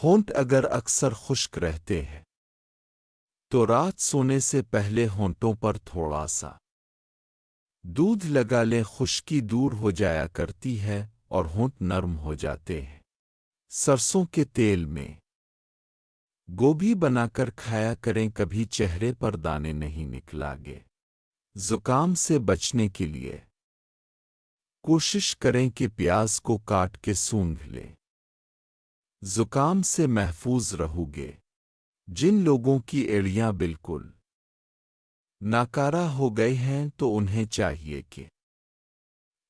ہونٹ اگر اکثر خشک رہتے ہیں تو رات سونے سے پہلے ہونٹوں پر تھوڑا سا دودھ لگا لیں، خشکی دور ہو جایا کرتی ہے اور ہونٹ نرم ہو جاتے ہیں۔ سرسوں کے تیل میں گوبھی بنا کر کھایا کریں، کبھی چہرے پر دانے نہیں نکلا گے۔ زکام سے بچنے کے لیے کوشش کریں کہ پیاز کو کاٹ کے سونگھ لیں، زکام سے محفوظ رہو گے۔ جن لوگوں کی ایڑیاں بالکل ناکارہ ہو گئے ہیں تو انہیں چاہیے کہ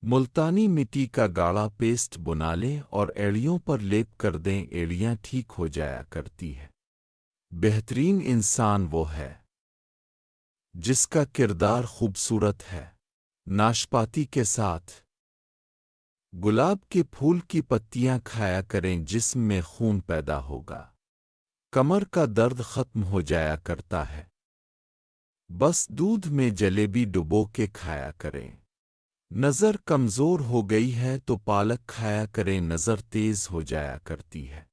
ملتانی مٹی کا گاڑھا پیسٹ بنا لیں اور ایڑیوں پر لیپ کر دیں، ایڑیاں ٹھیک ہو جایا کرتی ہے۔ بہترین انسان وہ ہے جس کا کردار خوبصورت ہے۔ ناشپاتی کے ساتھ گلاب کے پھول کی پتیاں کھایا کریں، جسم میں خون پیدا ہوگا، کمر کا درد ختم ہو جایا کرتا ہے۔ بس دودھ میں جلیبی ڈبو کے کھایا کریں۔ نظر کمزور ہو گئی ہے تو پالک کھایا کریں، نظر تیز ہو جایا کرتی ہے۔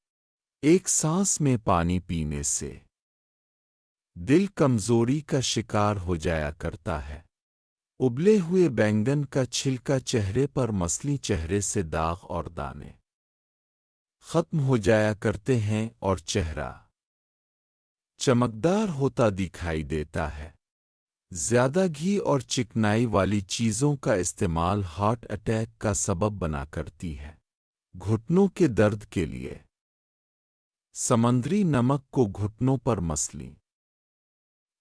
ایک سانس میں پانی پینے سے دل کمزوری کا شکار ہو جایا کرتا ہے۔ ابلے ہوئے بینگن کا چھلکا چہرے پر مسلی، چہرے سے داغ اور دانے ختم ہو جایا کرتے ہیں اور چہرہ چمکدار ہوتا دکھائی دیتا ہے۔ زیادہ گھی اور چکنائی والی چیزوں کا استعمال ہارٹ اٹیک کا سبب بنا کرتی ہے۔ گھٹنوں کے درد کے لیے سمندری نمک کو گھٹنوں پر مسلیں،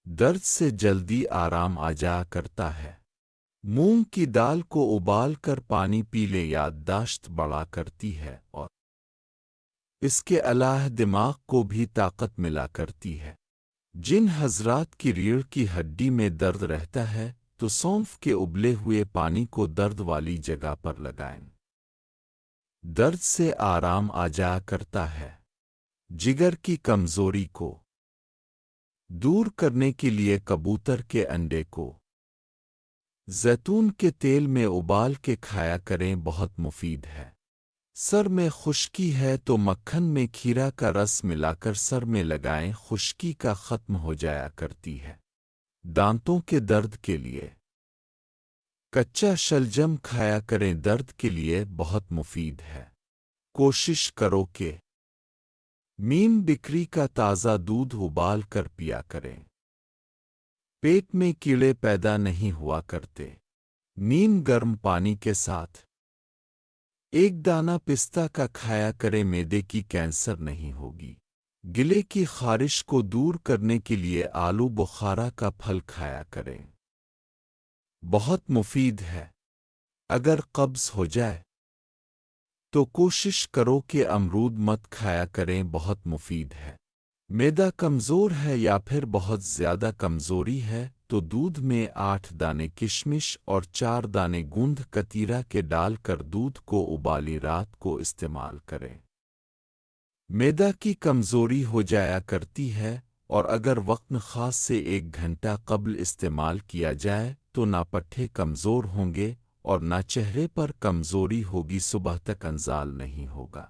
درد سے جلدی آرام آ جایا کرتا ہے۔ مونگ کی دال کو ابال کر پانی پی لے، یادداشت بڑھا کرتی ہے اور اس کے علاوہ دماغ کو بھی طاقت ملا کرتی ہے۔ جن حضرات کی ریڑھ کی ہڈی میں درد رہتا ہے تو سونف کے ابلے ہوئے پانی کو درد والی جگہ پر لگائیں، درد سے آرام آ جایا کرتا ہے۔ جگر کی کمزوری کو دور کرنے کے لیے کبوتر کے انڈے کو زیتون کے تیل میں ابال کے کھایا کریں، بہت مفید ہے۔ سر میں خشکی ہے تو مکھن میں کھیرا کا رس ملا کر سر میں لگائیں، خشکی کا ختم ہو جایا کرتی ہے۔ دانتوں کے درد کے لیے کچا شلجم کھایا کریں، درد کے لیے بہت مفید ہے۔ کوشش کرو کہ نیم بکری کا تازہ دودھ ابال کر پیا کریں، پیٹ میں کیڑے پیدا نہیں ہوا کرتے۔ نیم گرم پانی کے ساتھ ایک دانہ پستہ کا کھایا کریں، معدے کی کینسر نہیں ہوگی۔ گلے کی خارش کو دور کرنے کے لیے آلو بخارا کا پھل کھایا کریں، بہت مفید ہے۔ اگر قبض ہو جائے تو کوشش کرو کہ امرود مت کھایا کریں، بہت مفید ہے۔ معدہ کمزور ہے یا پھر بہت زیادہ کمزوری ہے تو دودھ میں 8 دانے کشمش اور 4 دانے گوند کتیرا کے ڈال کر دودھ کو ابالی رات کو استعمال کریں۔ معدہ کی کمزوری ہو جایا کرتی ہے اور اگر وقت خاص سے 1 گھنٹہ قبل استعمال کیا جائے تو نہ پٹھے کمزور ہوں گے اور نہ چہرے پر کمزوری ہوگی، صبح تک انزال نہیں ہوگا۔